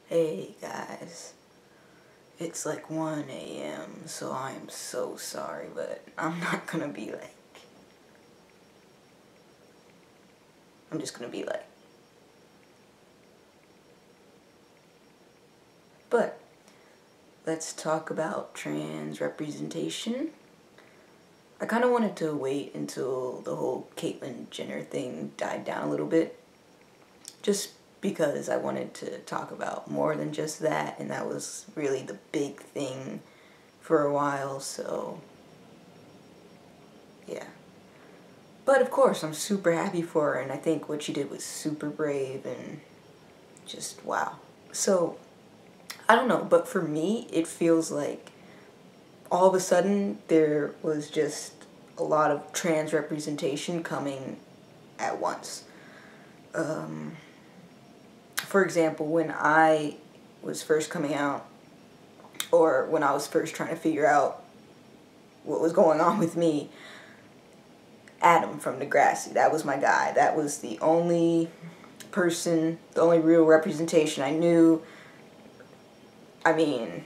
Hey guys, it's like 1 a.m. so I'm so sorry, but I'm not gonna be like, I'm just gonna be like, but let's talk about trans representation. I kind of wanted to wait until the whole Caitlyn Jenner thing died down a little bit, just because I wanted to talk about more than just that, and that was really the big thing for a while, so yeah. But of course, I'm super happy for her, and I think what she did was super brave and just wow. So, I don't know, but for me, it feels like all of a sudden there was just a lot of trans representation coming at once. For example, when I was first coming out, or when I was first trying to figure out what was going on with me, Adam from Degrassi, that was my guy. That was the only person, the only real representation I knew. I mean,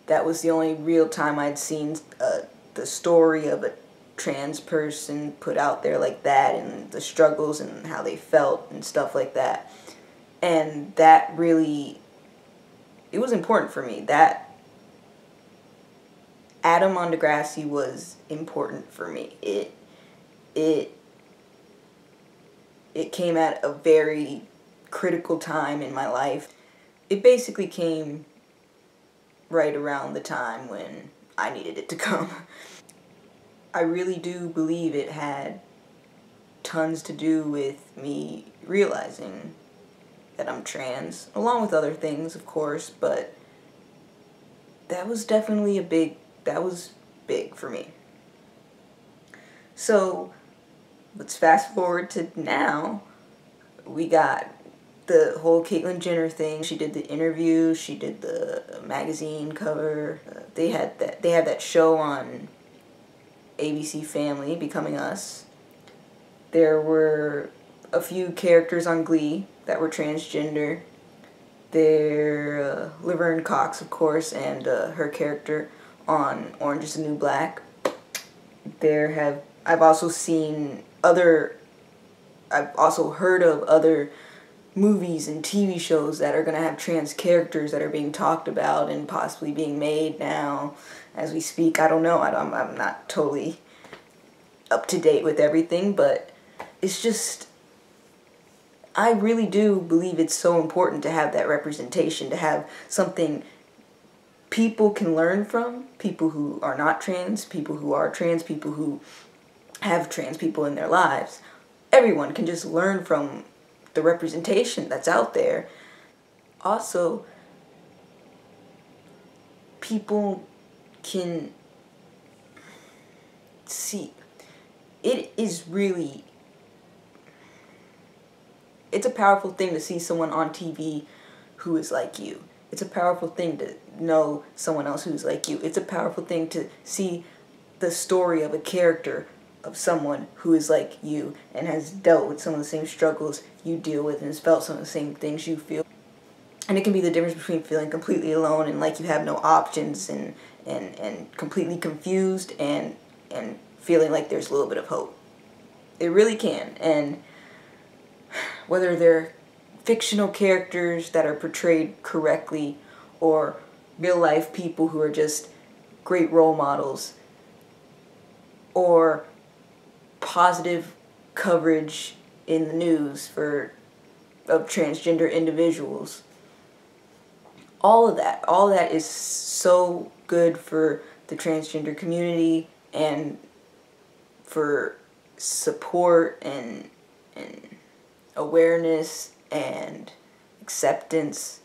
that was the only real time I'd seen the story of a trans person put out there like that, and the struggles and how they felt and stuff like that. And that really, it was important for me. That Adam on Degrassi was important for me. It came at a very critical time in my life. It basically came right around the time when I needed it to come. I really do believe it had tons to do with me realizing that I'm trans, along with other things, of course, but that was definitely that was big for me. So, let's fast forward to now. We got the whole Caitlyn Jenner thing. She did the interview, she did the magazine cover. They have that show on ABC Family, Becoming Us. There were a few characters on Glee that were transgender. There, Laverne Cox, of course, and her character on Orange is the New Black. I've also heard of other movies and TV shows that are going to have trans characters that are being talked about and possibly being made now as we speak. I don't know. I'm not totally up to date with everything, but it's just, I really do believe it's so important to have that representation, to have something people can learn from, people who are not trans, people who are trans, people who have trans people in their lives. Everyone can just learn from the representation that's out there. Also, people can see, it's a powerful thing to see someone on TV who is like you. It's a powerful thing to know someone else who's like you. It's a powerful thing to see the story of a character of someone who is like you and has dealt with some of the same struggles you deal with and has felt some of the same things you feel. And it can be the difference between feeling completely alone and like you have no options and completely confused and feeling like there's a little bit of hope. It really can. And whether they're fictional characters that are portrayed correctly or real life people who are just great role models, or positive coverage in the news of transgender individuals. All of that is so good for the transgender community and for support and awareness and acceptance.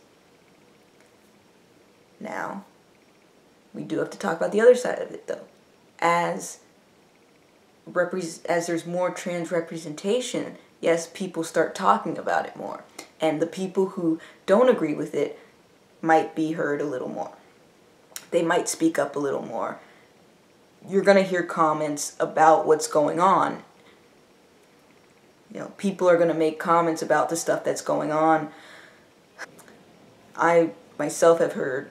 Now, we do have to talk about the other side of it, though. As there's more trans representation, yes, people start talking about it more. And the people who don't agree with it might be heard a little more. They might speak up a little more. You're going to hear comments about what's going on. You know, people are going to make comments about the stuff that's going on I myself have heard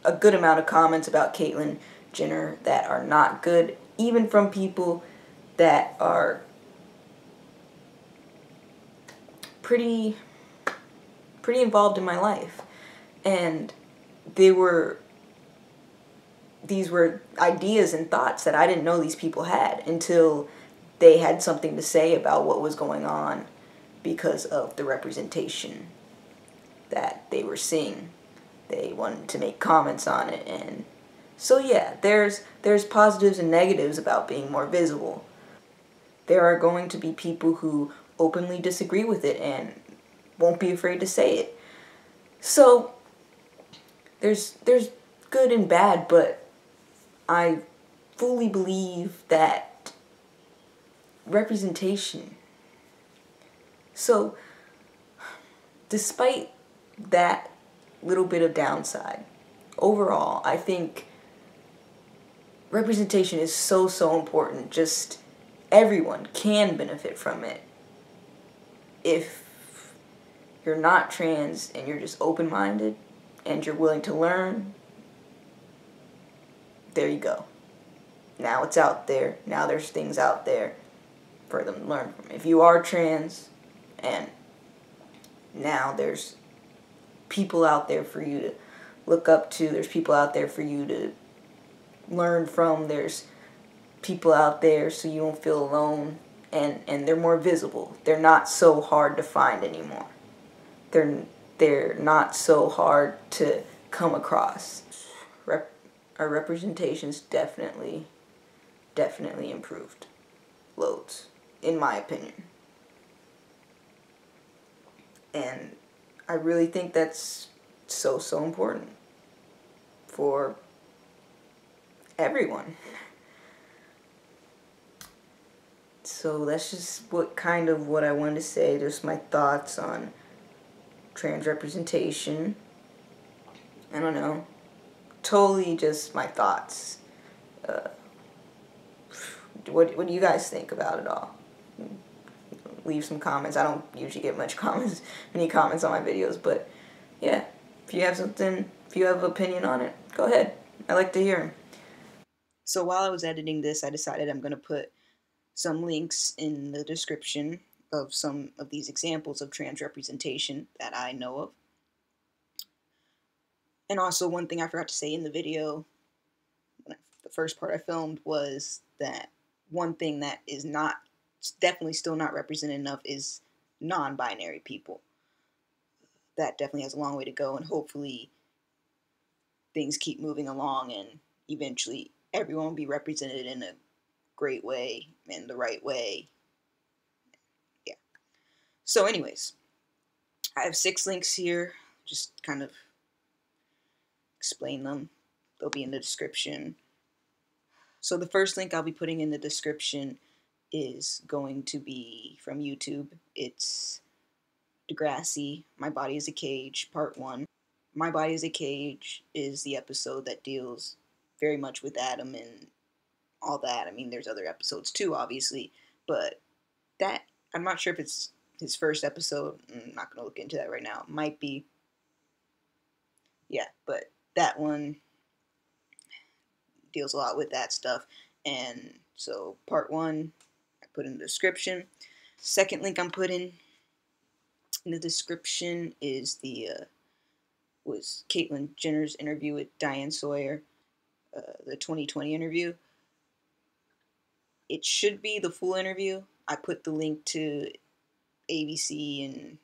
a good amount of comments about Caitlyn Jenner that are not good, even from people that are pretty involved in my life. And these were ideas and thoughts that I didn't know these people had until they had something to say about what was going on because of the representation that they were seeing. They wanted to make comments on it, and so yeah, there's positives and negatives about being more visible. There are going to be people who openly disagree with it and won't be afraid to say it. So there's good and bad, but I fully believe that representation. So despite that little bit of downside, overall, I think representation is so important. Just everyone can benefit from it. If you're not trans and you're just open-minded and you're willing to learn, there you go. Now it's out there. Now there's things out there for them to learn from. If you are trans, and now there's people out there for you to look up to. There's people out there for you to learn from. There's people out there so you don't feel alone. And they're more visible. They're not so hard to find anymore. They're not so hard to come across. Our representation's definitely improved. Loads, in my opinion. And I really think that's so important for everyone. So that's just what I wanted to say. Just my thoughts on trans representation. I don't know. Totally just my thoughts. What do you guys think about it all? Leave some comments. I don't usually get many comments on my videos, but yeah, if you have an opinion on it, go ahead. I like to hear them. So while I was editing this, I decided I'm going to put some links in the description of some of these examples of trans representation that I know of. And also, one thing I forgot to say in the video, the first part I filmed, was that one thing that is definitely still not represented enough is non-binary people. That definitely has a long way to go, and hopefully things keep moving along and eventually everyone will be represented in a great way, in the right way. Yeah. So anyways, I have 6 links here. Just kind of explain them. They'll be in the description. So the first link I'll be putting in the description is going to be from YouTube. It's Degrassi, My Body is a Cage, Part 1. My Body is a Cage is the episode that deals very much with Adam and all that. I mean, there's other episodes too, obviously, but that, I'm not sure if it's his first episode. I'm not going to look into that right now. It might be. Yeah, but that one deals a lot with that stuff. And so Part 1, I put in the description. Second link I'm putting in the description is was Caitlyn Jenner's interview with Diane Sawyer, the 2020 interview. It should be the full interview. I put the link to ABC, and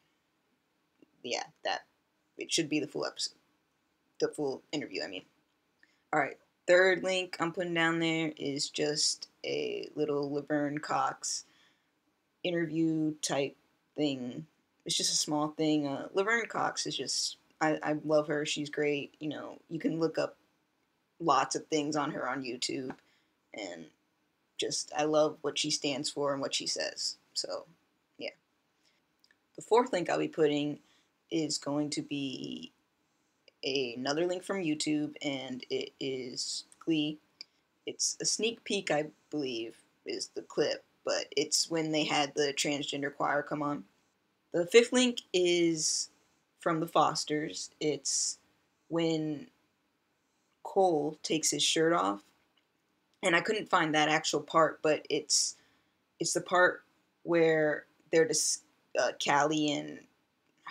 yeah, that it should be the full episode, the full interview, I mean. Alright, third link I'm putting down there is just a little Laverne Cox interview type thing. It's just a small thing. Laverne Cox is just, I love her. She's great. You know, you can look up lots of things on her on YouTube, and just, I love what she stands for and what she says. So, yeah. The fourth link I'll be putting is going to be another link from YouTube, and it is Glee. It's a sneak peek, I believe, is the clip, but it's when they had the transgender choir come on. The fifth link is from the Fosters. It's when Cole takes his shirt off, and I couldn't find that actual part, but it's the part where they're Callie and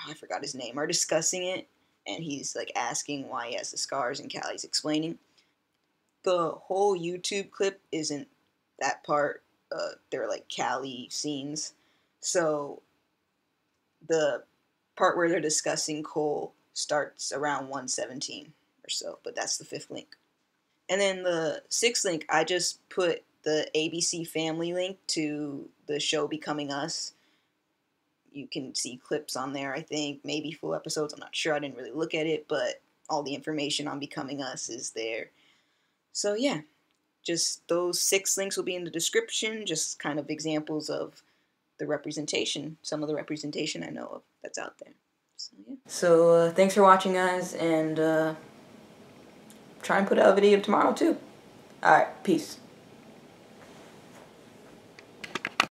I forgot his name are discussing it, and he's like asking why he has the scars, and Callie's explaining. The whole YouTube clip isn't that part. They're like Callie scenes, so the part where they're discussing Cole starts around 117 or so, but that's the fifth link. And then the sixth link, I just put the ABC Family link to the show Becoming Us. You can see clips on there, I think, maybe full episodes. I'm not sure. I didn't really look at it, but all the information on Becoming Us is there. So yeah, just those 6 links will be in the description, just kind of examples of the representation, some of the representation I know of that's out there. So yeah. So thanks for watching, guys, and try and put out a video tomorrow too. Alright, peace.